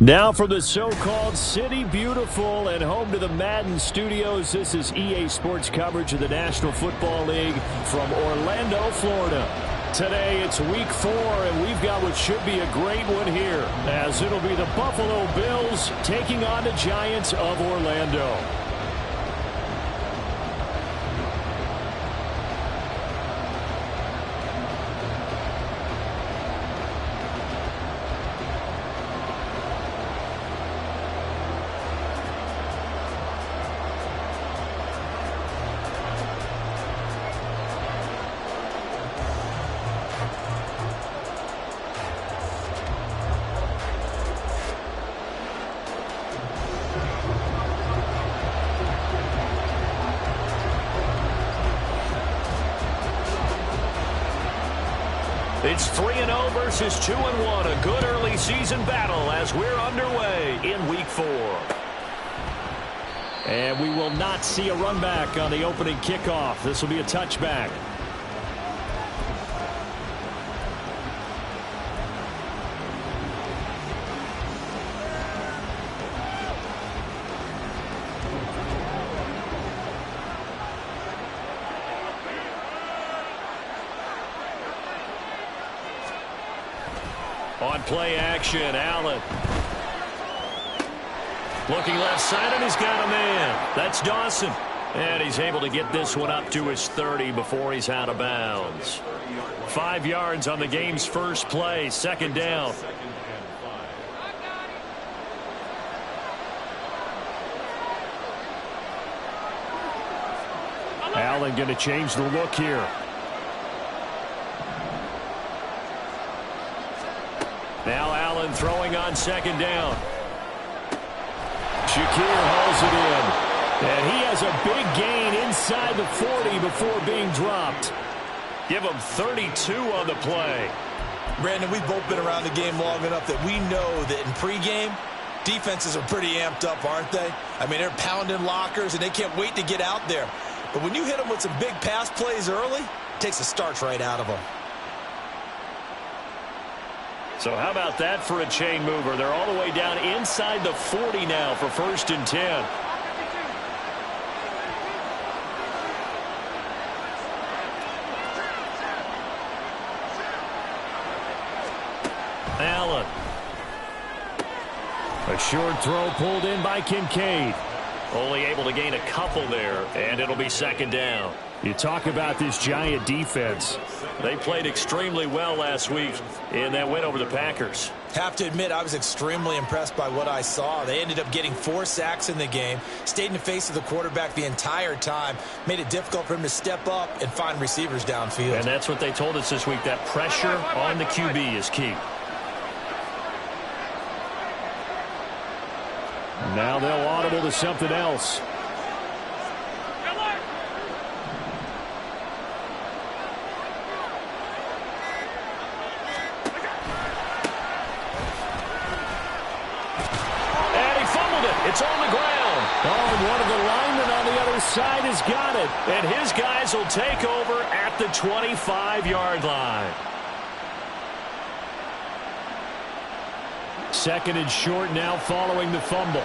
Now from the so-called City Beautiful and home to the Madden Studios, this is EA Sports coverage of the National Football League from Orlando, Florida. Today it's week 4, and we've got what should be a great one here, as it'll be the Buffalo Bills taking on the Giants of Orlando. It's 3-0 versus 2-1, a good early season battle as we're underway in week 4. And we will not see a run back on the opening kickoff. This will be a touchback. On play action, Allen. Looking left side, and he's got a man. That's Dawson. And he's able to get this one up to his 30 before he's out of bounds. 5 yards on the game's first play, second down. Allen going to change the look here. Now Allen throwing on second down. Shakir hauls it in. And he has a big gain inside the 40 before being dropped. Give him 32 on the play. Brandon, we've both been around the game long enough that we know that in pregame, defenses are pretty amped up, aren't they? I mean, they're pounding lockers, and they can't wait to get out there. But when you hit them with some big pass plays early, it takes the starch right out of them. So how about that for a chain mover? They're all the way down inside the 40 now for 1st and 10. Allen. A short throw pulled in by Kincaid. Only able to gain a couple there, and it'll be second down. You talk about this Giant defense. They played extremely well last week in that win over the Packers. Have to admit, I was extremely impressed by what I saw. They ended up getting 4 sacks in the game, stayed in the face of the quarterback the entire time, made it difficult for him to step up and find receivers downfield. And that's what they told us this week, that pressure on the QB is key. Now they'll audible to something else. It's on the ground. Oh, and one of the linemen on the other side has got it. And his guys will take over at the 25-yard line. Second and short now following the fumble.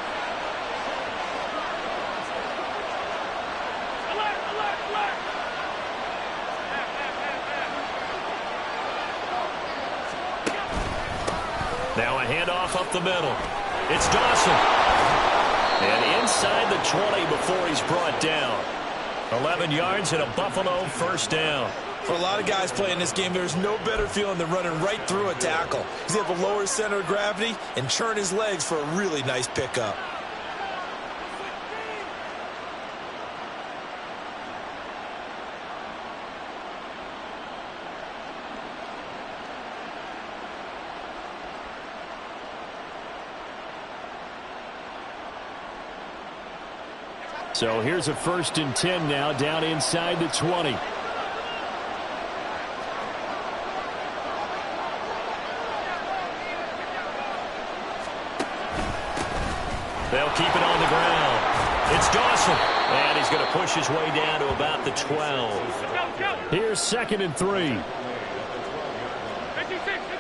Now a handoff up the middle. It's Dawson. And inside the 20 before he's brought down. 11 yards and a Buffalo first down. For a lot of guys playing this game, there's no better feeling than running right through a tackle. He's able to lower his center of gravity and churn his legs for a really nice pickup. So here's a 1st and 10 now down inside the 20. They'll keep it on the ground. It's Dawson. And he's going to push his way down to about the 12. Here's 2nd and 3. 56.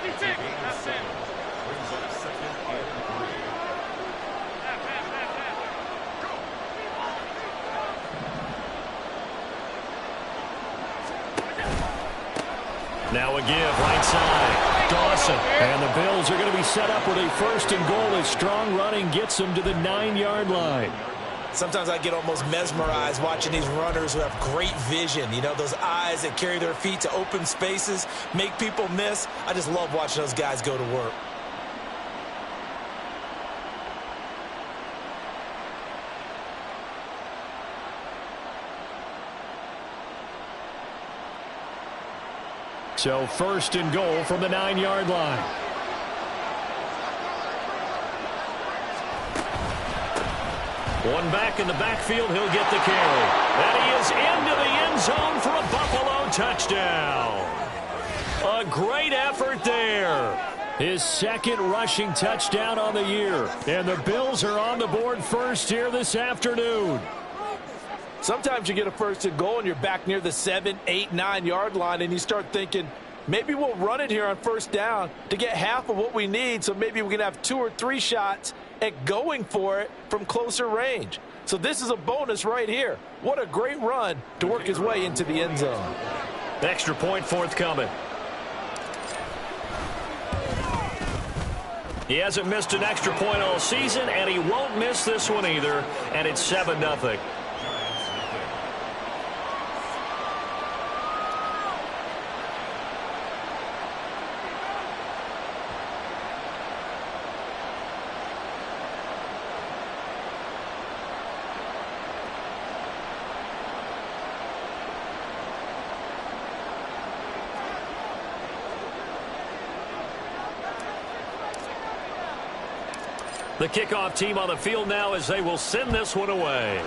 Now a give, right side. Dawson. And the Bills are going to be set up with a first and goal as strong running gets them to the 9-yard line. Sometimes I get almost mesmerized watching these runners who have great vision. You know, those eyes that carry their feet to open spaces, make people miss. I just love watching those guys go to work. So first and goal from the 9-yard line. One back in the backfield, he'll get the carry. And he is into the end zone for a Buffalo touchdown. A great effort there. His second rushing touchdown on the year. And the Bills are on the board first here this afternoon. Sometimes you get a first and goal and you're back near the 7, 8, 9-yard line and you start thinking, maybe we'll run it here on first down to get half of what we need, so maybe we can have 2 or 3 shots at going for it from closer range. So this is a bonus right here. What a great run to work his way into the end zone. Extra point forthcoming. He hasn't missed an extra point all season, and he won't miss this one either, and it's 7-0. The kickoff team on the field now as they will send this one away.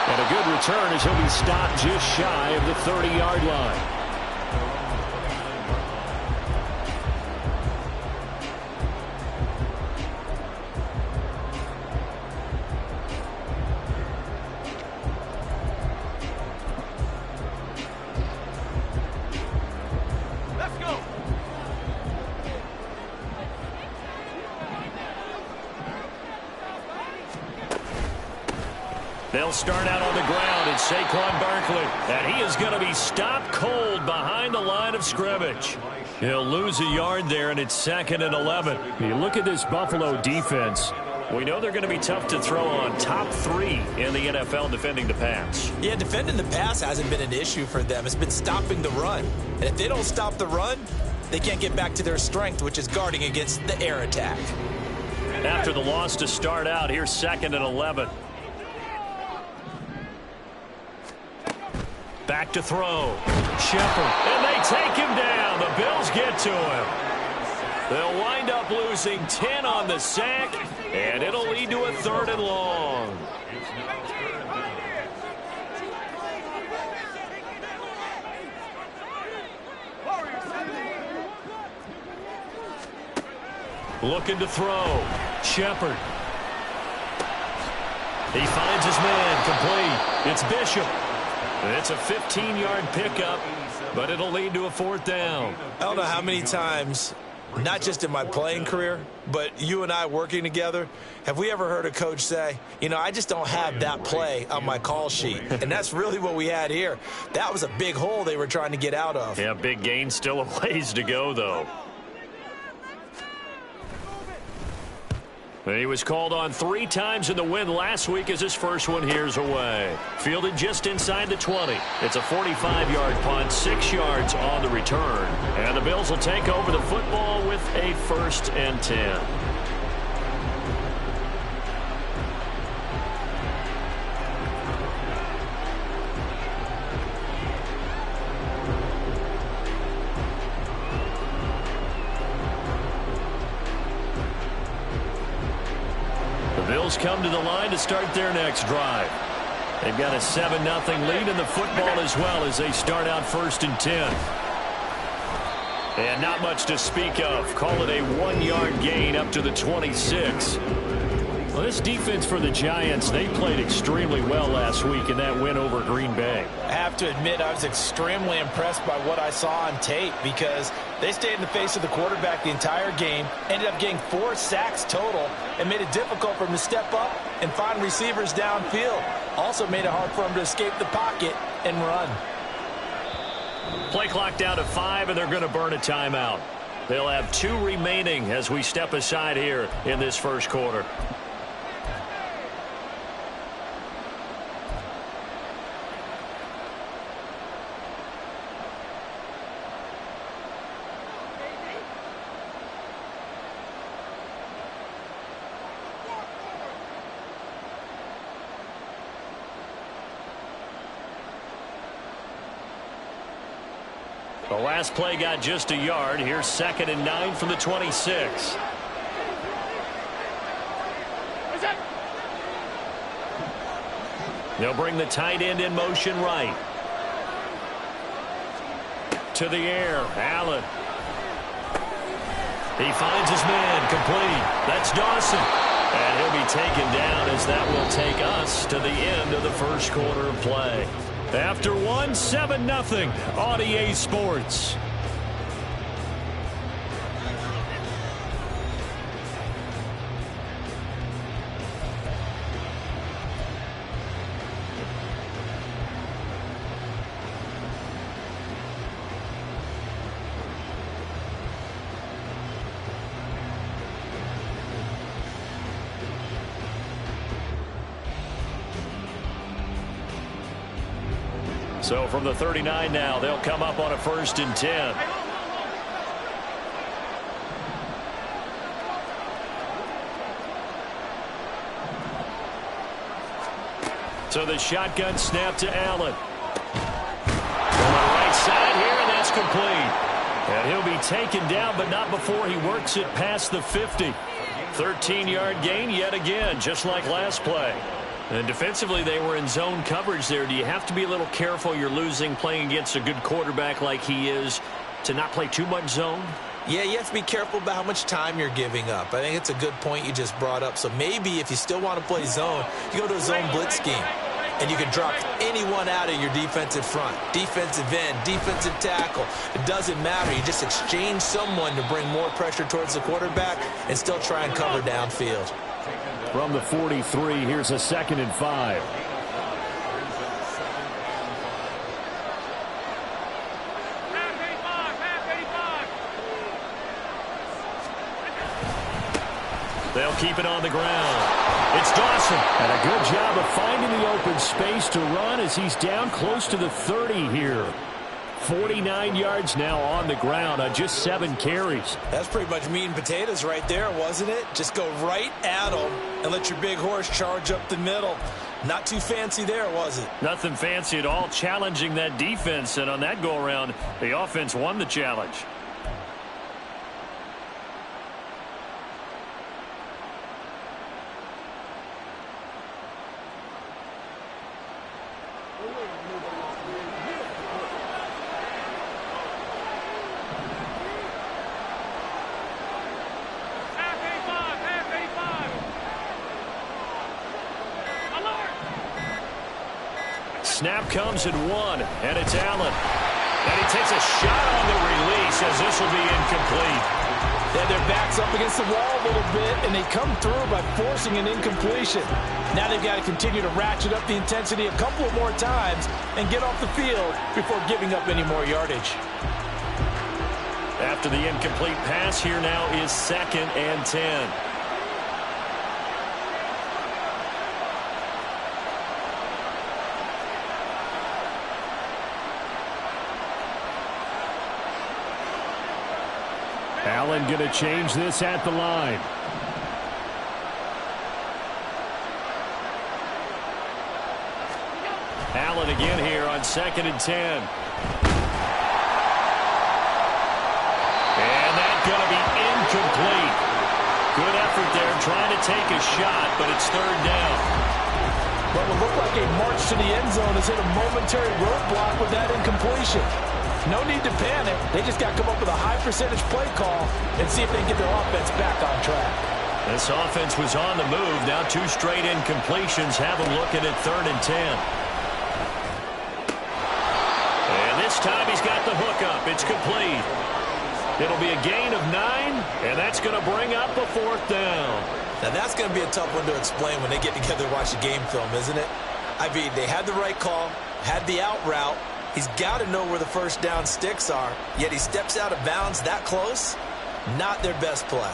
And a good return as he'll be stopped just shy of the 30-yard line. They'll start out on the ground. It's Saquon Barkley. And he is going to be stopped cold behind the line of scrimmage. He'll lose a yard there, and it's 2nd and 11. You look at this Buffalo defense. We know they're going to be tough to throw on. Top 3 in the NFL defending the pass. Yeah, defending the pass hasn't been an issue for them. It's been stopping the run. And if they don't stop the run, they can't get back to their strength, which is guarding against the air attack. After the loss to start out, here's 2nd and 11. Back to throw. Shepard. And they take him down. The Bills get to him. They'll wind up losing 10 on the sack, and it'll lead to a 3rd and long. Looking to throw. Shepard. He finds his man. Complete. It's Bishop. It's a 15-yard pickup, but it'll lead to a 4th down. I don't know how many times, not just in my playing career, but you and I working together, have we ever heard a coach say, you know, I just don't have that play on my call sheet. And that's really what we had here. That was a big hole they were trying to get out of. Yeah, big gain, still a ways to go, though. He was called on 3 times in the win last week as his first one here's away. Fielded just inside the 20. It's a 45-yard punt, 6 yards on the return. And the Bills will take over the football with a 1st and 10. Bills come to the line to start their next drive. They've got a 7-0 lead in the football as well as they start out 1st and 10. And not much to speak of. Call it a 1-yard gain up to the 26. Well, this defense for the Giants, they played extremely well last week in that win over Green Bay. I have to admit, I was extremely impressed by what I saw on tape because they stayed in the face of the quarterback the entire game, ended up getting 4 sacks total, and made it difficult for him to step up and find receivers downfield. Also made it hard for him to escape the pocket and run. Play clock down to 5, and they're going to burn a timeout. They'll have 2 remaining as we step aside here in this first quarter. The last play got just a yard. Here's 2nd and 9 from the 26. They'll bring the tight end in motion right. To the air, Allen. He finds his man, complete. That's Dawson. And he'll be taken down as that will take us to the end of the first quarter of play. After 7-0 on EA Sports. So from the 39 now, they'll come up on a 1st and 10. So the shotgun snap to Allen. On the right side here, and that's complete. And he'll be taken down, but not before he works it past the 50. 13-yard gain yet again, just like last play. And defensively, they were in zone coverage there. Do you have to be a little careful? You're losing playing against a good quarterback like he is to not play too much zone? Yeah, you have to be careful about how much time you're giving up. I think it's a good point you just brought up. So maybe if you still want to play zone, you go to a zone blitz scheme. And you can drop anyone out of your defensive front. Defensive end, defensive tackle. It doesn't matter. You just exchange someone to bring more pressure towards the quarterback and still try and cover downfield. From the 43, here's a 2nd and 5. They'll keep it on the ground. It's Dawson. And a good job of finding the open space to run as he's down close to the 30 here. 49 yards now on the ground on just 7 carries. That's pretty much meat and potatoes right there, wasn't it? Just go right at them and let your big horse charge up the middle. Not too fancy there, was it? Nothing fancy at all, challenging that defense. And on that go-around, the offense won the challenge. Snap comes at 1, and it's Allen. And he takes a shot on the release as this will be incomplete. Yeah, their back's up against the wall a little bit, and they come through by forcing an incompletion. Now they've got to continue to ratchet up the intensity a couple of more times and get off the field before giving up any more yardage. After the incomplete pass, here now is 2nd and 10. Allen going to change this at the line. Allen again here on 2nd and 10. And that's going to be incomplete. Good effort there trying to take a shot, but it's 3rd down. What would look like a march to the end zone has hit a momentary roadblock with that incompletion. No need to panic. They just got to come up with a high percentage play call and see if they can get their offense back on track. This offense was on the move. Now 2 straight incompletions have them looking at 3rd and 10. And this time he's got the hook up. It's complete. It'll be a gain of 9, and that's going to bring up a 4th down. Now that's going to be a tough one to explain when they get together to watch the game film, isn't it? I mean, they had the right call, had the out route. He's got to know where the first down sticks are, yet he steps out of bounds that close. Not their best play.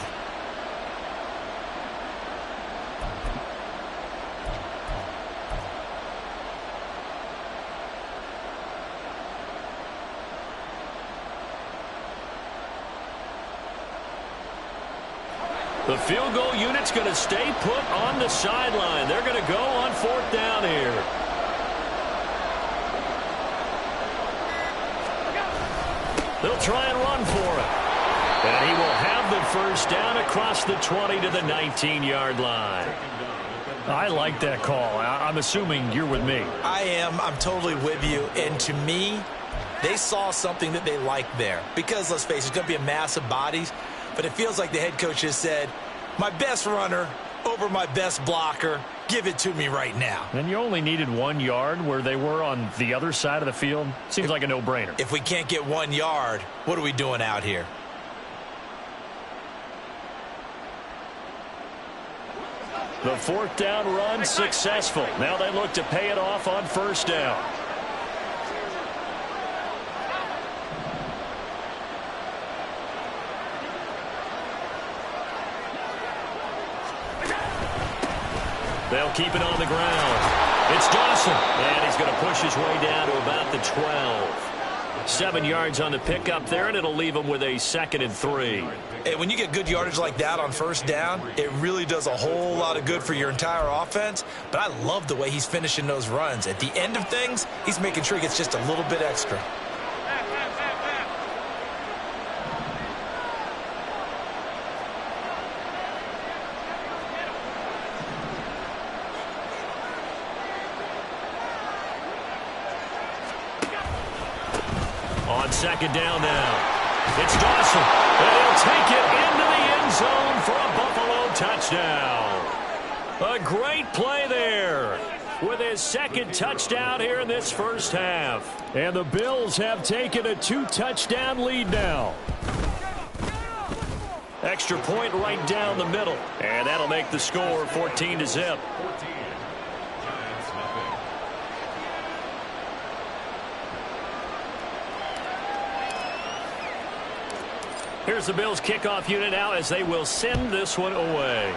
The field goal unit's going to stay put on the sideline. They're going to go on 4th down here. They'll try and run for it. And he will have the first down across the 20 to the 19-yard line. I like that call. I'm assuming you're with me. I am. I'm totally with you. And to me, they saw something that they liked there. Because, let's face it, it's going to be a mass of bodies. But it feels like the head coach has said, my best runner over my best blocker, give it to me right now. And you only needed 1 yard where they were on the other side of the field. Seems like a no-brainer. If we can't get 1 yard, what are we doing out here? The 4th down run successful. Now they look to pay it off on 1st down. They'll keep it on the ground. It's Dawson, and he's going to push his way down to about the 12. 7 yards on the pickup there, and it'll leave him with a 2nd and 3. Hey, when you get good yardage like that on 1st down, it really does a whole lot of good for your entire offense. But I love the way he's finishing those runs. At the end of things, he's making sure he gets just a little bit extra. On 2nd down now. It's Dawson. And he'll take it into the end zone for a Buffalo touchdown. A great play there with his 2nd touchdown here in this first half. And the Bills have taken a 2-touchdown lead now. Extra point right down the middle. And that'll make the score 14-0. Here's the Bills kickoff unit now as they will send this one away.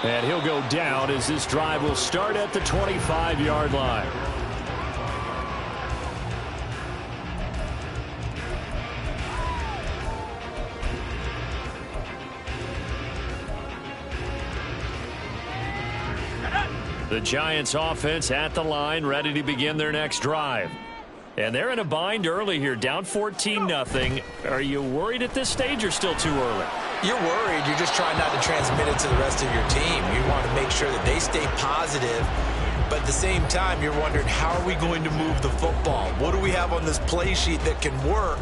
And he'll go down as this drive will start at the 25-yard line. The Giants offense at the line, ready to begin their next drive. And they're in a bind early here, down 14-0. Are you worried at this stage or still too early? You're worried. You're just trying not to transmit it to the rest of your team. You want to make sure that they stay positive. But at the same time, you're wondering, how are we going to move the football? What do we have on this play sheet that can work?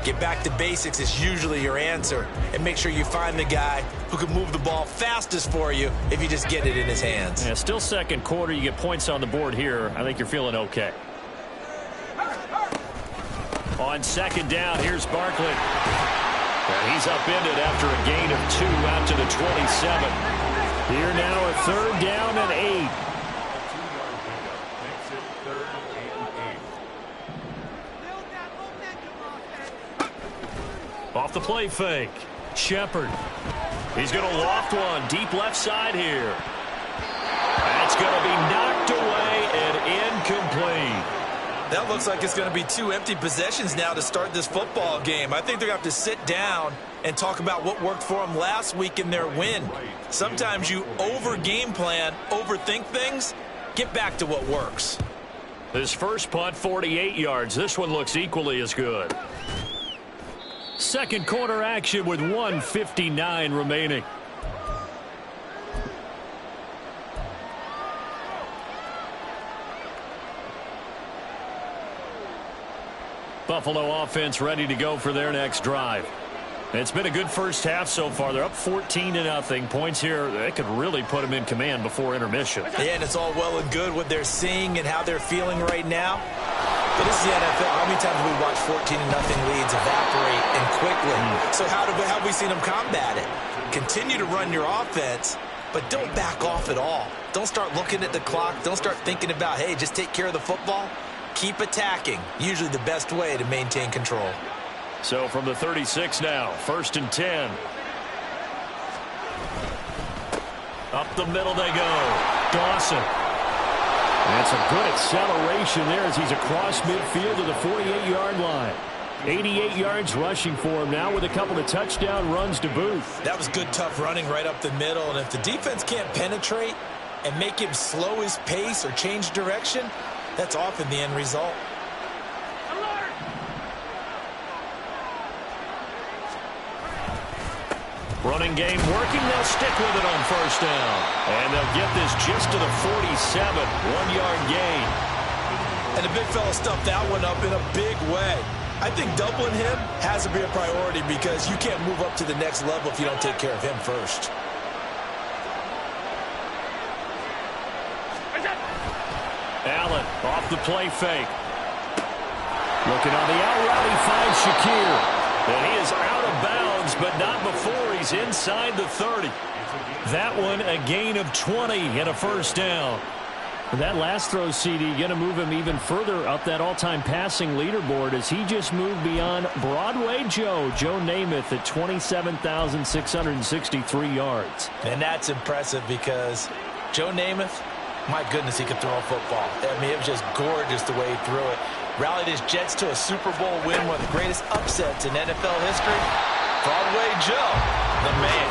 Get back to basics is usually your answer. And make sure you find the guy who can move the ball fastest for you if you just get it in his hands. Yeah, still 2nd quarter. You get points on the board here. I think you're feeling okay. On 2nd down, here's Barkley. And he's upended after a gain of 2 out to the 27. Here now a 3rd down and 8. Off the play fake. Shepard. He's going to loft one deep left side here. That's going to be knocked away and incomplete. That looks like it's going to be 2 empty possessions now to start this football game. I think they're going to have to sit down and talk about what worked for them last week in their win. Sometimes you over-game plan, overthink things. Get back to what works. His first punt, 48 yards. This one looks equally as good. 2nd quarter action with 1:59 remaining. Buffalo offense ready to go for their next drive. It's been a good first half so far. They're up 14-0. Points here, they could really put them in command before intermission. Yeah, and it's all well and good what they're seeing and how they're feeling right now. But this is the NFL. How many times have we watched 14-0 leads evaporate and quickly? So how have we seen them combat it? Continue to run your offense, but don't back off at all. Don't start looking at the clock. Don't start thinking about, hey, just take care of the football. Keep attacking. Usually the best way to maintain control. So from the 36 now, 1st and 10. Up the middle they go. Dawson. That's a good acceleration there as he's across midfield to the 48-yard line. 88 yards rushing for him now with a couple of touchdown runs to boot. That was good, tough running right up the middle. And if the defense can't penetrate and make him slow his pace or change direction, that's often the end result. Running game working. They'll stick with it on 1st down. And they'll get this just to the 47. 1-yard gain. And the big fella stuffed that one up in a big way. I think doubling him has to be a priority because you can't move up to the next level if you don't take care of him first. Allen off the play fake. Looking on the out route, he finds Shakir. And he is out of bounds, but not before he's inside the 30. That one a gain of 20 and a 1st down. That last throw, CD, going to move him even further up that all-time passing leaderboard as he just moved beyond Broadway Joe Namath at 27,663 yards. And that's impressive because Joe Namath, my goodness, he could throw a football. I mean, it was just gorgeous the way he threw it. Rallied his Jets to a Super Bowl win, one of the greatest upsets in NFL history. Broadway Joe, the man.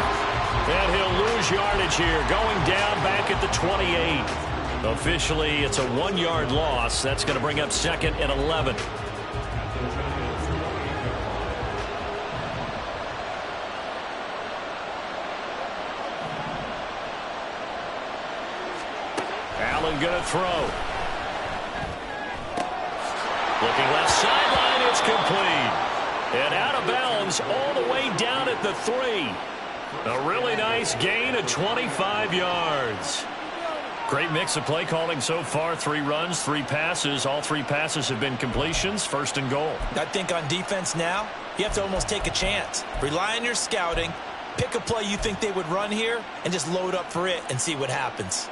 And he'll lose yardage here, going down back at the 28. Officially, it's a 1-yard loss. That's going to bring up 2nd and 11. Allen going to throw. Looking left sideline, it's complete. And out of bounds all the way down at the 3. A really nice gain of 25 yards. Great mix of play calling so far. 3 runs, 3 passes. All 3 passes have been completions. 1st and goal. I think on defense now, you have to almost take a chance. Rely on your scouting. Pick a play you think they would run here and just load up for it and see what happens.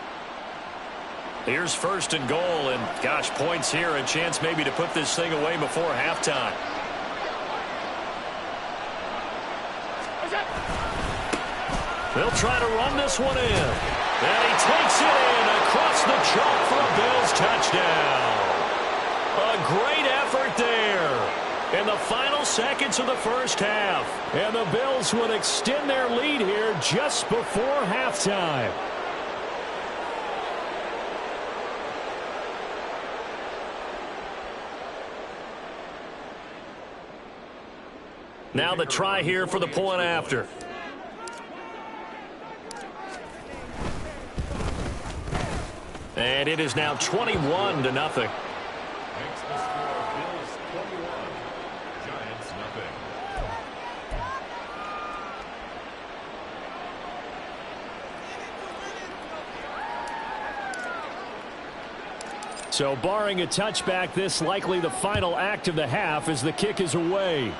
Here's 1st and goal, and gosh, points here. A chance maybe to put this thing away before halftime. They'll try to run this one in. And he takes it in across the chalk for a Bills touchdown. A great effort there in the final seconds of the first half. And the Bills would extend their lead here just before halftime. Now the try here for the point after. And it is now 21-0. Makes the score Bills 21, Giants nothing. So barring a touchback, this likely the final act of the half as the kick is away.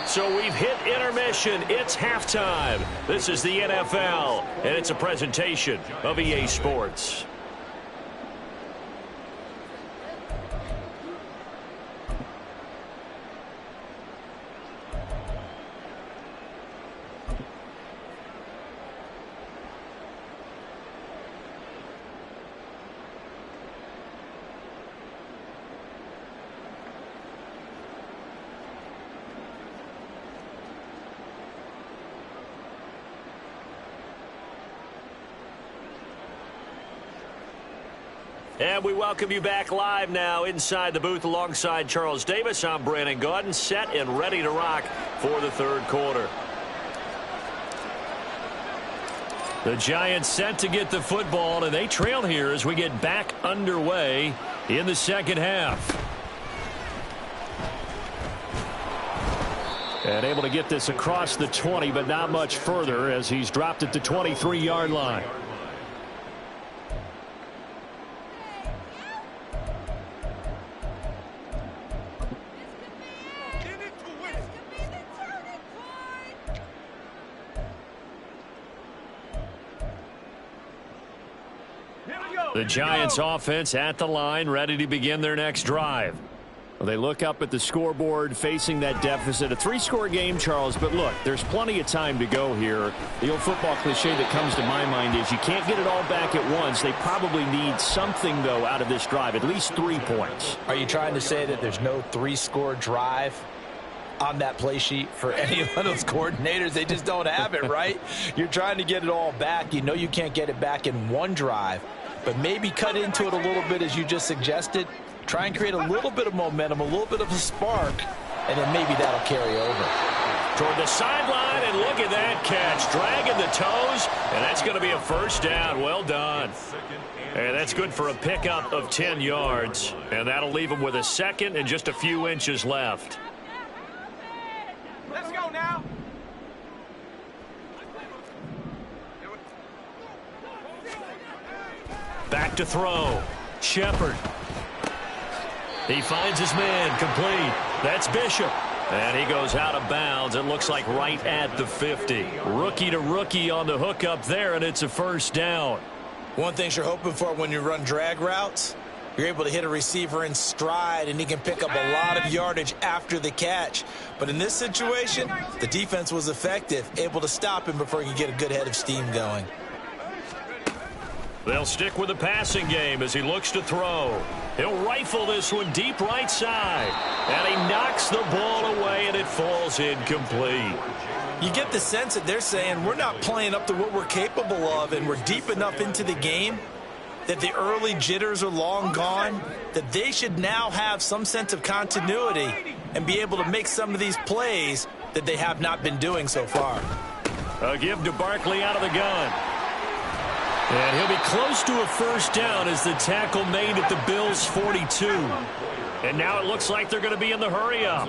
So we've hit intermission. It's halftime. This is the NFL, and it's a presentation of EA Sports. And we welcome you back live now inside the booth alongside Charles Davis. I'm Brandon Gaudin, set and ready to rock for the third quarter. The Giants set to get the football, and they trail here as we get back underway in the second half. And able to get this across the 20, but not much further as he's dropped it to 23-yard line. The Giants offense at the line, ready to begin their next drive. Well, they look up at the scoreboard facing that deficit. A 3-score game, Charles, but look, there's plenty of time to go here. The old football cliche that comes to my mind is you can't get it all back at once. They probably need something, though, out of this drive, at least 3 points. Are you trying to say that there's no 3-score drive on that play sheet for any one of those coordinators? They just don't have it, right? You're trying to get it all back. You know you can't get it back in one drive, but maybe cut into it a little bit as you just suggested. Try and create a little bit of momentum, a little bit of a spark, and then maybe that'll carry over. Toward the sideline, and look at that catch. Dragging the toes, and that's going to be a first down. Well done. And that's good for a pickup of 10 yards, and that'll leave him with a second and just a few inches left. Let's go now. Back to throw. Shepard. He finds his man, complete. That's Bishop. And he goes out of bounds. It looks like right at the 50. Rookie to rookie on the hook up there, and it's a first down. One thing you're hoping for when you run drag routes, you're able to hit a receiver in stride, and he can pick up a lot of yardage after the catch. But in this situation, the defense was effective, able to stop him before he could get a good head of steam going. They'll stick with the passing game as he looks to throw. He'll rifle this one deep right side. And he knocks the ball away, and it falls incomplete. You get the sense that they're saying we're not playing up to what we're capable of, and we're deep enough into the game that the early jitters are long gone, that they should now have some sense of continuity and be able to make some of these plays that they have not been doing so far. A give to Barkley out of the gun. And he'll be close to a first down as the tackle made at the Bills' 42. And now it looks like they're going to be in the hurry-up.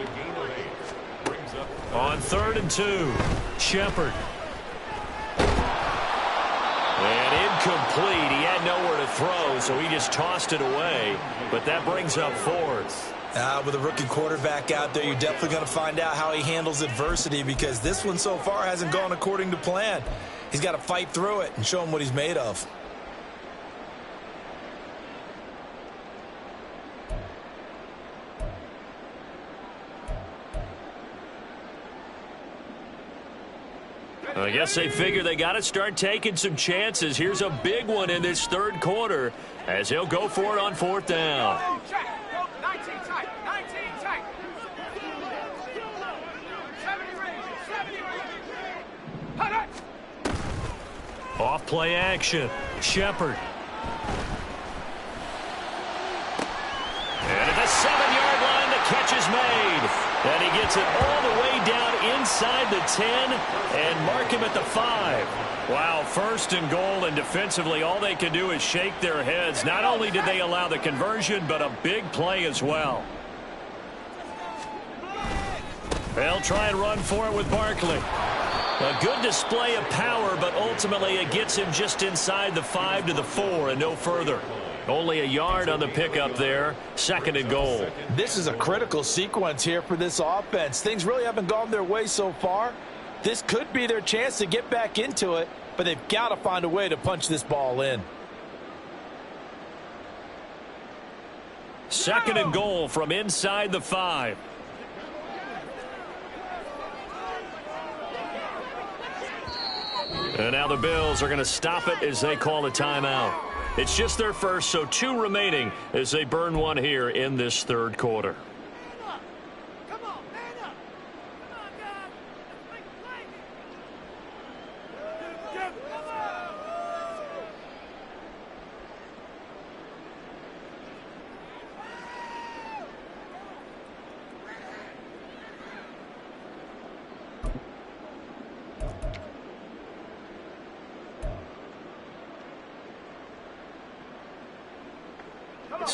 On 3rd and 2, Shepard. And incomplete. He had nowhere to throw, so he just tossed it away. But that brings up 4th. With a rookie quarterback out there, you're definitely going to find out how he handles adversity, because this one so far hasn't gone according to plan. He's got to fight through it and show him what he's made of. I guess they figure they got to start taking some chances. Here's a big one in this 3rd quarter as he'll go for it on 4th down. Off play action. Shepard. And at the 7-yard line, the catch is made. And he gets it all the way down inside the 10 and mark him at the 5. Wow, 1st and goal, and defensively all they can do is shake their heads. Not only did they allow the conversion, but a big play as well. They'll try and run for it with Barkley. A good display of power, but ultimately it gets him just inside the 5 to the 4 and no further. Only a yard on the pickup there. 2nd and goal. This is a critical sequence here for this offense. Things really haven't gone their way so far. This could be their chance to get back into it, but they've got to find a way to punch this ball in. 2nd and goal from inside the 5. And now the Bills are going to stop it as they call a timeout. It's just their first, so 2 remaining as they burn one here in this 3rd quarter.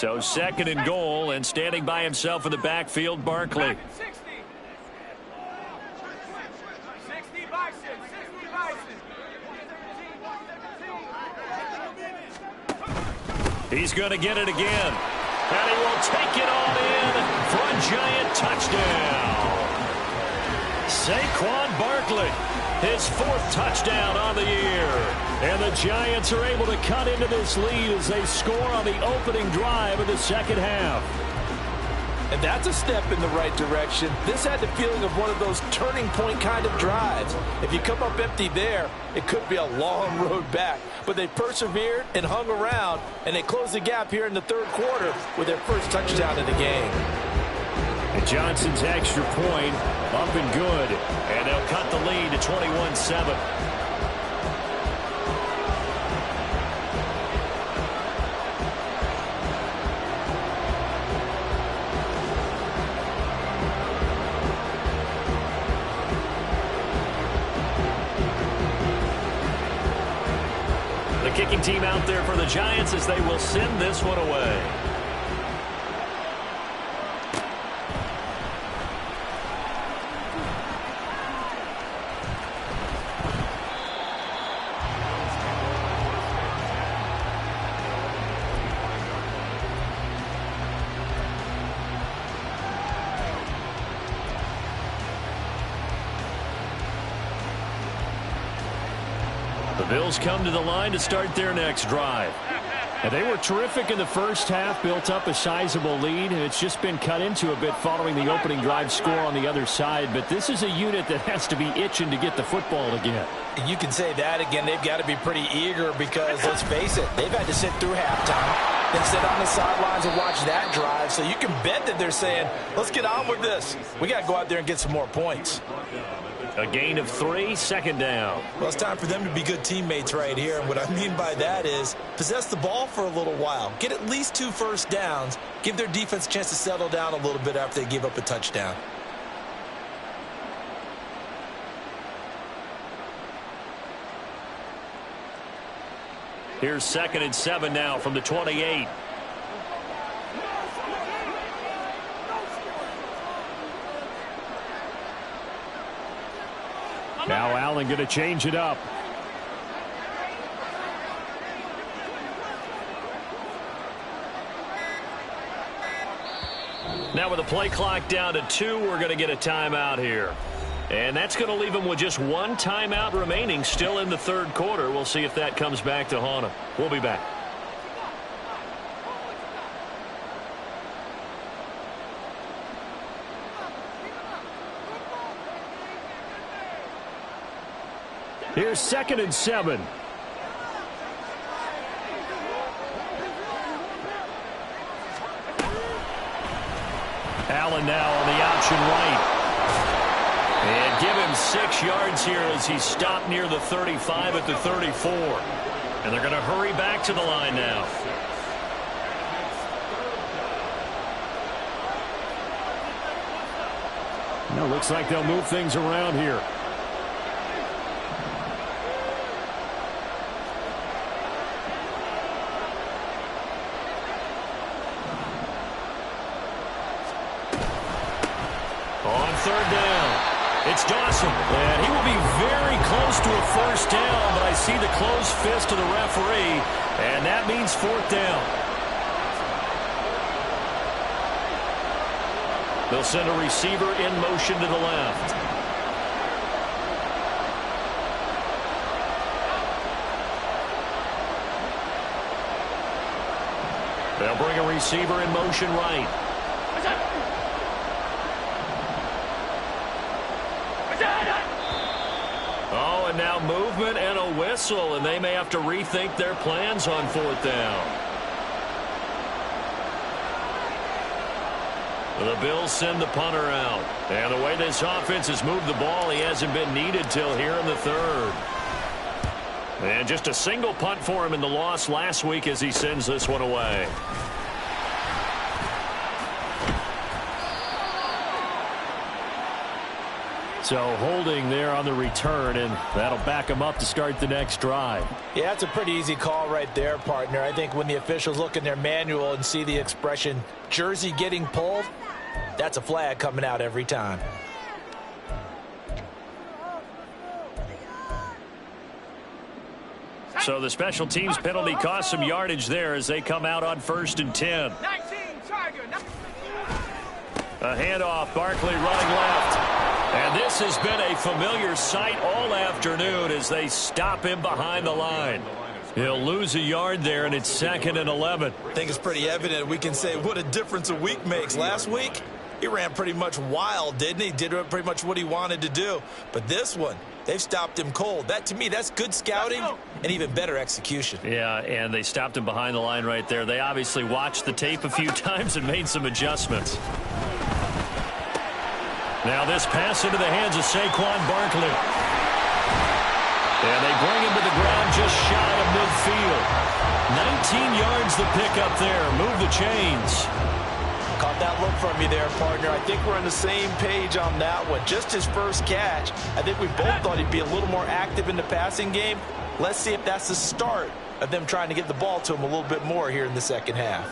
So 2nd and goal, and standing by himself in the backfield, Barkley. He's going to get it again. And he will take it on in for a giant touchdown. Saquon Barkley, his 4th touchdown on the year. And the Giants are able to cut into this lead as they score on the opening drive of the 2nd half. And that's a step in the right direction. This had the feeling of one of those turning point kind of drives. If you come up empty there, it could be a long road back. But they persevered and hung around, and they closed the gap here in the 3rd quarter with their first touchdown of the game. And Johnson's extra point up and good. And they'll cut the lead to 21-7. Kicking team out there for the Giants as they will send this one away. The Bills come to the line to start their next drive. And they were terrific in the first half, built up a sizable lead, and it's just been cut into a bit following the opening drive score on the other side. But this is a unit that has to be itching to get the football again. And you can say that again. They've got to be pretty eager because, let's face it, they've had to sit through halftime, then sit on the sidelines and watch that drive. So you can bet that they're saying, let's get on with this. We got to go out there and get some more points. A gain of 3, 2nd down. Well, it's time for them to be good teammates right here. And what I mean by that is possess the ball for a little while. Get at least 2 first downs. Give their defense a chance to settle down a little bit after they give up a touchdown. Here's 2nd and 7 now from the 28. Now Allen going to change it up. Now with the play clock down to 2, we're going to get a timeout here. And that's going to leave them with just 1 timeout remaining still in the 3rd quarter. We'll see if that comes back to haunt them. We'll be back. Here's 2nd and 7. Allen now on the option right. And give him 6 yards here as he stopped near the 35 at the 34. And they're going to hurry back to the line now. Now looks like they'll move things around here. On 3rd down, it's Dawson, and he will be very close to a first down, but I see the closed fist of the referee, and that means 4th down. They'll send a receiver in motion to the left. They'll bring a receiver in motion right. Oh, and now movement and a whistle, and they may have to rethink their plans on 4th down. The Bills send the punter out. And the way this offense has moved the ball, he hasn't been needed till here in the 3rd. And just a single punt for him in the loss last week as he sends this one away. So holding there on the return, and that'll back them up to start the next drive. Yeah, that's a pretty easy call right there, partner. I think when the officials look in their manual and see the expression jersey getting pulled, that's a flag coming out every time. So the special teams penalty cost some yardage there as they come out on 1st and 10. A handoff, Barkley running left. And this has been a familiar sight all afternoon as they stop him behind the line. He'll lose a yard there, and it's 2nd and 11. I think it's pretty evident. We can say what a difference a week makes. Last week, he ran pretty much wild, didn't he? Did pretty much what he wanted to do. But this one, they've stopped him cold. That, to me, that's good scouting and even better execution. Yeah, and they stopped him behind the line right there. They obviously watched the tape a few times and made some adjustments. Now this pass into the hands of Saquon Barkley. And they bring him to the ground just shy of midfield. 19 yards the pickup there. Move the chains. Caught that look from you there, partner. I think we're on the same page on that one. Just his first catch. I think we both thought he'd be a little more active in the passing game. Let's see if that's the start of them trying to get the ball to him a little bit more here in the second half.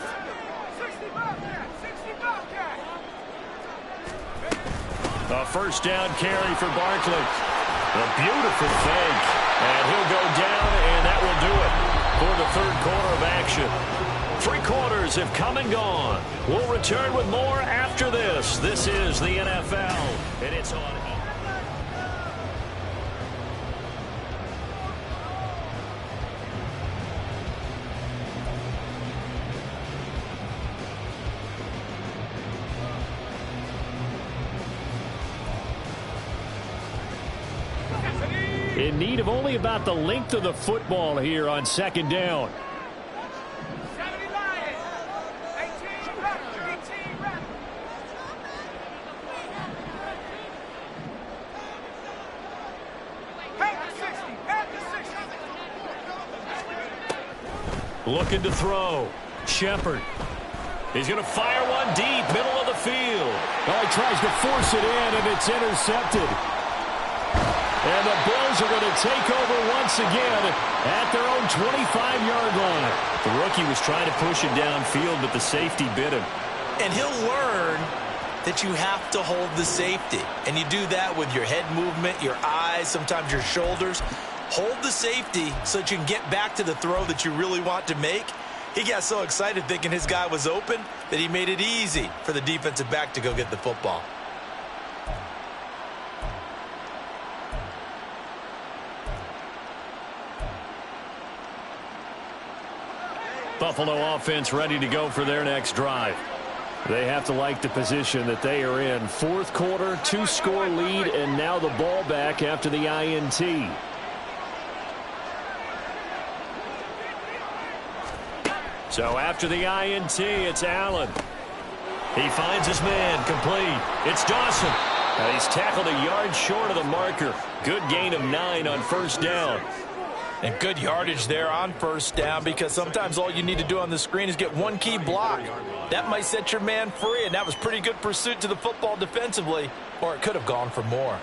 A first down carry for Barkley. A beautiful fake. And he'll go down, and that will do it for the third quarter of action. 3 quarters have come and gone. We'll return with more after this. This is the NFL, and it's on. In need of only about the length of the football here on 2nd down. Looking to throw. Shepard. He's going to fire one deep, middle of the field. Oh, he tries to force it in, and it's intercepted. And the Bills are going to take over once again at their own 25-yard line. The rookie was trying to push it downfield, but the safety bit him. And he'll learn that you have to hold the safety. And you do that with your head movement, your eyes, sometimes your shoulders. Hold the safety so that you can get back to the throw that you really want to make. He got so excited thinking his guy was open that he made it easy for the defensive back to go get the football. Buffalo offense ready to go for their next drive. They have to like the position that they are in. 4th quarter, 2-score lead, and now the ball back after the INT. So after the INT, it's Allen. He finds his man, complete. It's Dawson. And he's tackled a yard short of the marker. Good gain of 9 on 1st down. And good yardage there on 1st down, because sometimes all you need to do on the screen is get one key block. That might set your man free, and that was pretty good pursuit to the football defensively, or it could have gone for more.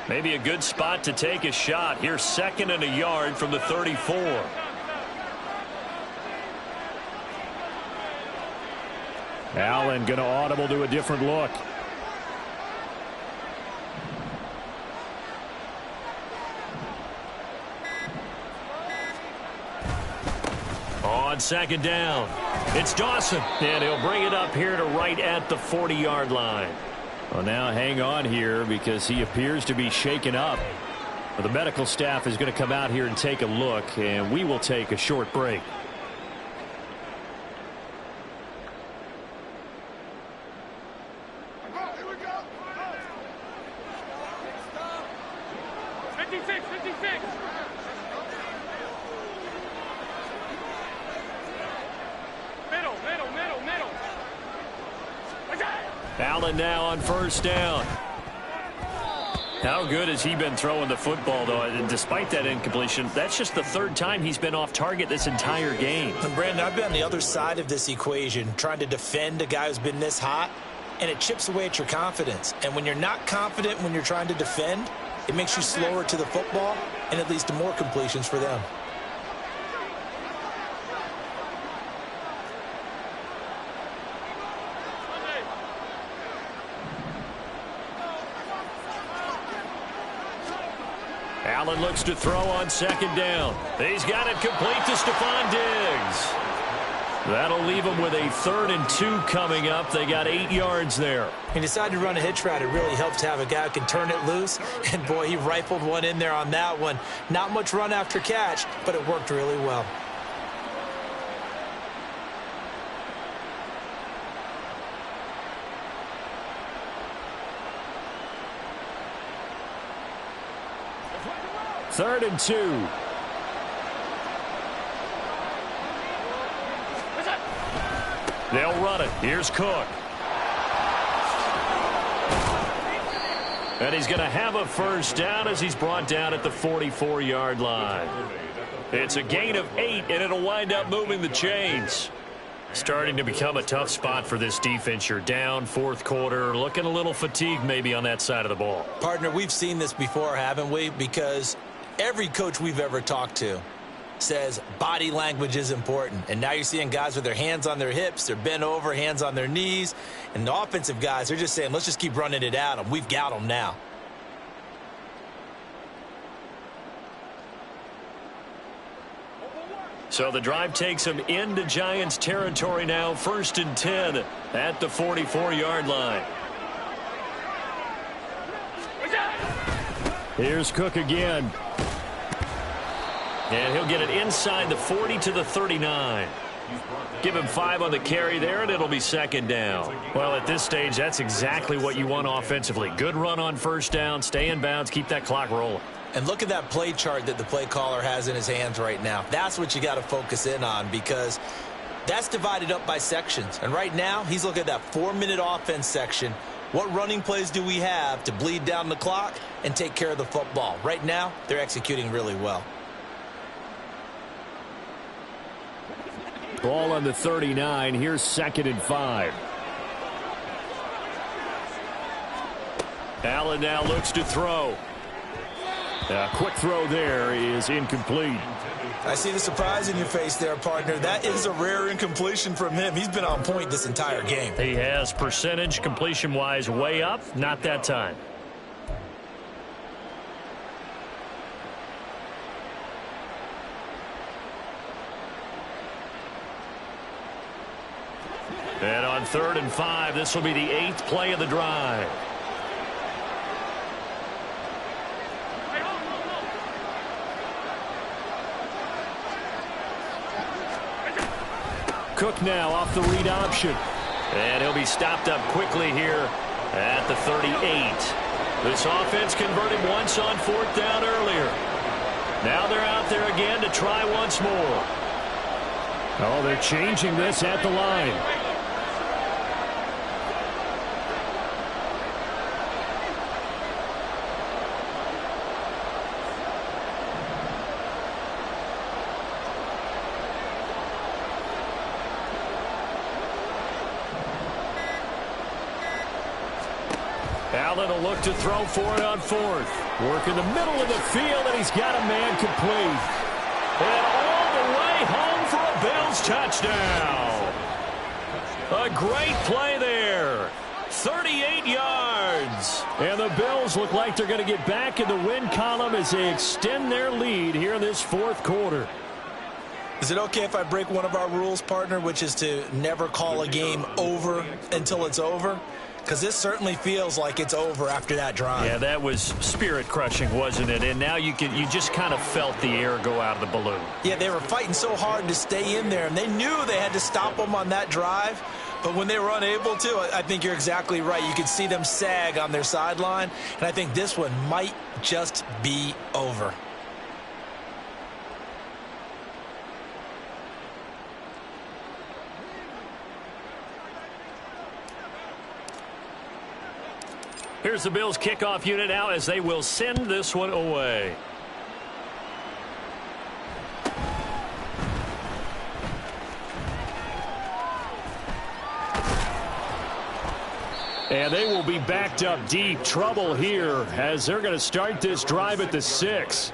Maybe a good spot to take a shot. Here's 2nd and a yard from the 34. Allen going to audible to a different look. On 2nd down, it's Dawson, and he'll bring it up here to right at the 40-yard line. Well, now hang on here because he appears to be shaken up. Well, the medical staff is going to come out here and take a look, and we will take a short break. Allen now on 1st down. How good has he been throwing the football, though? And despite that incompletion, that's just the 3rd time he's been off target this entire game. And Brandon, I've been on the other side of this equation, trying to defend a guy who's been this hot. and it chips away at your confidence. And when you're not confident when you're trying to defend, it makes you slower to the football, and it leads to more completions for them. Allen looks to throw on second down. He's got it complete to Stephon Diggs. That'll leave him with a 3rd and 2 coming up. They got 8 yards there. He decided to run a hitch route. It really helps to have a guy who can turn it loose. And, boy, he rifled one in there on that one. Not much run after catch, but it worked really well. Third and 2. They'll run it. Here's Cook. And he's going to have a first down as he's brought down at the 44-yard line. It's a gain of 8, and it'll wind up moving the chains. Starting to become a tough spot for this defense. You're down, 4th quarter, looking a little fatigued maybe on that side of the ball. Partner, we've seen this before, haven't we? Because every coach we've ever talked to says body language is important. And now you're seeing guys with their hands on their hips, they're bent over, hands on their knees. And the offensive guys, they're just saying, let's just keep running it at them. We've got them now. So the drive takes them into Giants territory now. 1st and 10 at the 44-yard line. Here's Cook again. And he'll get it inside the 40 to the 39. Give him 5 on the carry there, and it'll be 2nd down. Well, at this stage, that's exactly what you want offensively. Good run on 1st down, stay in bounds, keep that clock rolling. And look at that play chart that the play caller has in his hands right now. That's what you got to focus in on, because that's divided up by sections. And right now, he's looking at that 4-minute offense section. What running plays do we have to bleed down the clock and take care of the football? Right now, they're executing really well. Ball on the 39. Here's 2nd and 5. Allen now looks to throw. A quick throw there is incomplete. I see the surprise in your face there, partner. That is a rare incompletion from him. He's been on point this entire game. He has percentage completion-wise way up. Not that time. And on 3rd and 5, this will be the 8th play of the drive. Cook now off the read option. And he'll be stopped up quickly here at the 38. This offense converted once on 4th down earlier. Now they're out there again to try once more. Oh, they're changing this at the line. Allen will look to throw for it on 4th. Work in the middle of the field, and he's got a man complete. And all the way home for a Bills touchdown. A great play there. 38 yards. And the Bills look like they're going to get back in the win column as they extend their lead here in this 4th quarter. Is it okay if I break one of our rules, partner, which is to never call a game over until it's over? Because this certainly feels like it's over after that drive. Yeah, that was spirit-crushing, wasn't it? And now you just kind of felt the air go out of the balloon. Yeah, they were fighting so hard to stay in there, and they knew they had to stop them on that drive. But when they were unable to, I think you're exactly right. You could see them sag on their sideline, and I think this one might just be over. Here's the Bills kickoff unit now as they will send this one away. And they will be backed up deep. Trouble here as they're going to start this drive at the 6.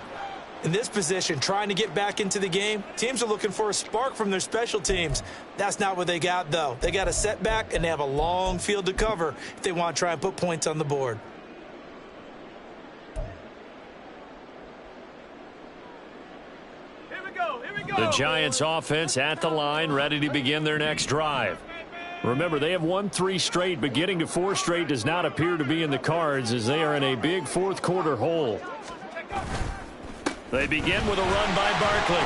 In this position, trying to get back into the game, teams are looking for a spark from their special teams. That's not what they got, though. They got a setback, and they have a long field to cover if they want to try and put points on the board. The Giants offense at the line, ready to begin their next drive. Remember, they have won 3 straight, but getting to 4 straight does not appear to be in the cards as they are in a big fourth quarter hole. They begin with a run by Barkley.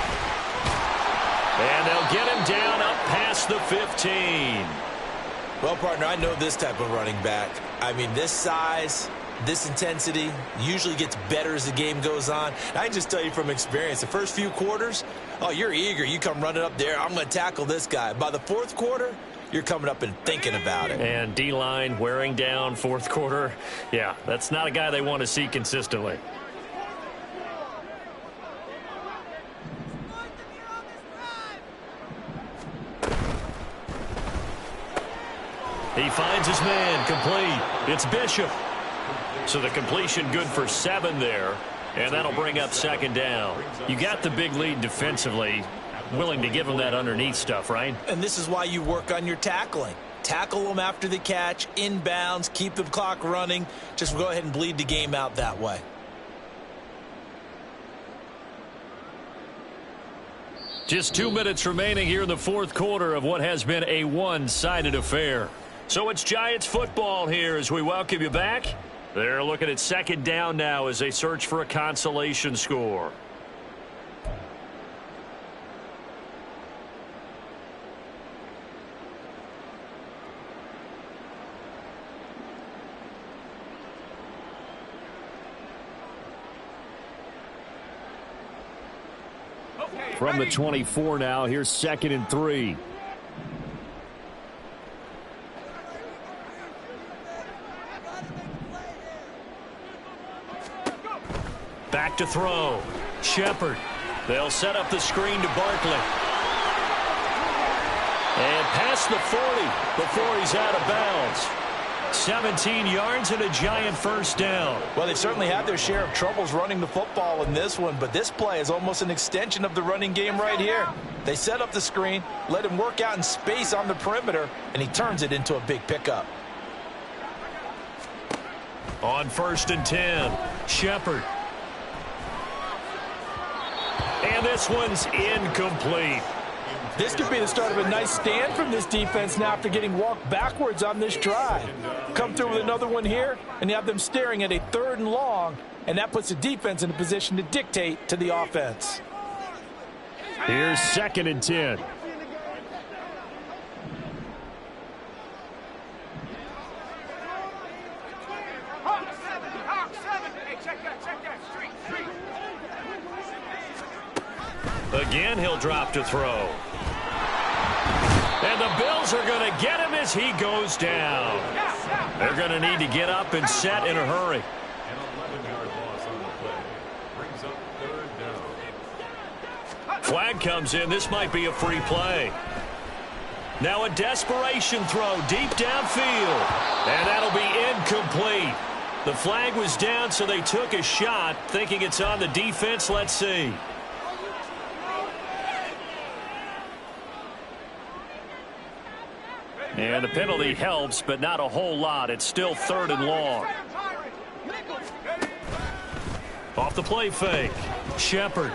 And they'll get him down up past the 15. Well, partner, I know this type of running back. I mean, this size, this intensity usually gets better as the game goes on. And I can just tell you from experience, the first few quarters, oh, you're eager. You come running up there, I'm going to tackle this guy. By the fourth quarter, you're coming up and thinking about it. And D-line wearing down fourth quarter. Yeah, that's not a guy they want to see consistently. He finds his man, complete. It's Bishop. So the completion good for 7 there, and that'll bring up second down. You got the big lead defensively, willing to give him that underneath stuff, right? And this is why you work on your tackling. Tackle them after the catch, inbounds, keep the clock running. Just go ahead and bleed the game out that way. Just 2 minutes remaining here in the fourth quarter of what has been a one-sided affair. So it's Giants football here as we welcome you back. They're looking at second down now as they search for a consolation score. From the 24 now, here's 2nd and 3. Back to throw. Shepard. They'll set up the screen to Barkley. And past the 40 before he's out of bounds. 17 yards and a Giant first down. Well, they certainly had their share of troubles running the football in this one, but this play is almost an extension of the running game right here. They set up the screen, let him work out in space on the perimeter, and he turns it into a big pickup. On 1st and 10, Shepard. And this one's incomplete. This could be the start of a nice stand from this defense now after getting walked backwards on this drive. Come through with another one here, and you have them staring at a 3rd and long, and that puts the defense in a position to dictate to the offense. Here's 2nd and 10. Again, he'll drop to throw. And the Bills are going to get him as he goes down. They're going to need to get up and set in a hurry. An 11-yard loss on the play. Brings up 3rd down. Flag comes in. This might be a free play. Now a desperation throw deep downfield. And that'll be incomplete. The flag was down, so they took a shot, thinking it's on the defense. Let's see. And the penalty helps, but not a whole lot. It's still 3rd and long. Off the play fake. Shepard.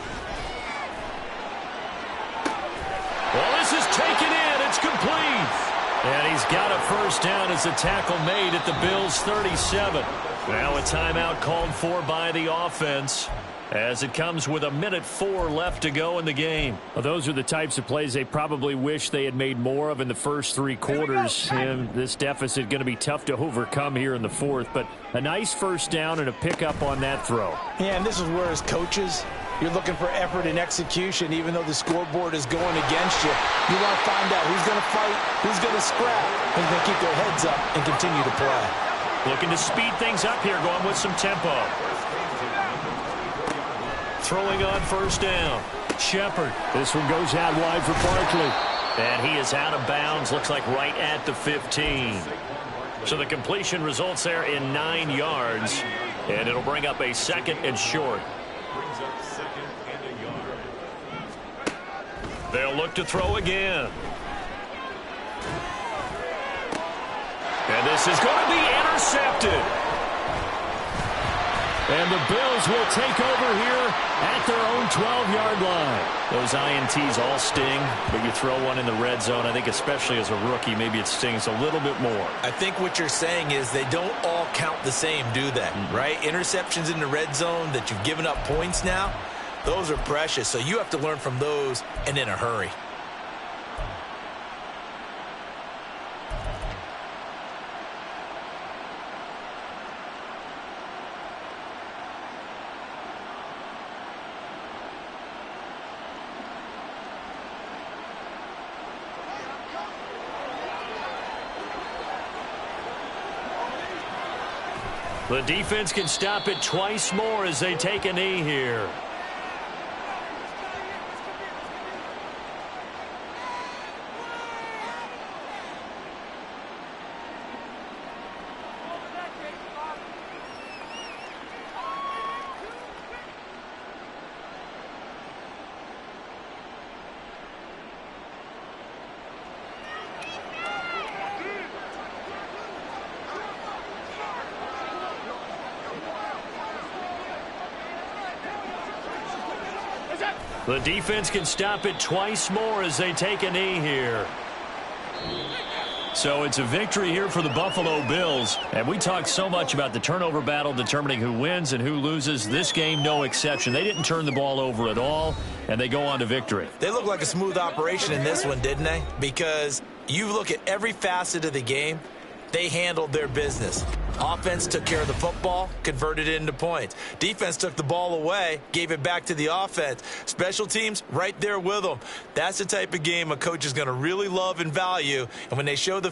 Well, this is taken in. It's complete. And he's got a first down as the tackle made at the Bills' 37. Now a timeout called for by the offense, as it comes with 1:04 left to go in the game. Well, those are the types of plays they probably wish they had made more of in the first 3 quarters. And this deficit going to be tough to overcome here in the 4th. But a nice first down and a pickup on that throw. Yeah, and this is where as coaches, you're looking for effort and execution even though the scoreboard is going against you. You want to find out who's going to fight, who's going to scrap, who's going to keep their heads up and continue to play. Looking to speed things up here, going with some tempo. Throwing on first down. Shepard. This one goes out wide for Barkley. And he is out of bounds. Looks like right at the 15. So the completion results there in 9 yards, and it'll bring up a 2nd and short. Brings up 2nd and a yard. They'll look to throw again. And this is going to be intercepted. And the Bills will take over here at their own 12-yard line. Those INTs all sting, but you throw one in the red zone. I think especially as a rookie, maybe it stings a little bit more. I think what you're saying is they don't all count the same, do they? Right? Interceptions in the red zone that you've given up points now, those are precious. So you have to learn from those and in a hurry. The defense can stop it twice more as they take a knee here. The defense can stop it twice more as they take a knee here. So it's a victory here for the Buffalo Bills. And we talked so much about the turnover battle determining who wins and who loses. This game, no exception. They didn't turn the ball over at all, and they go on to victory. They look like a smooth operation in this one, didn't they? Because you look at every facet of the game, they handled their business. Offense took care of the football, converted it into points. Defense took the ball away, gave it back to the offense. Special teams, right there with them. That's the type of game a coach is going to really love and value. And when they show the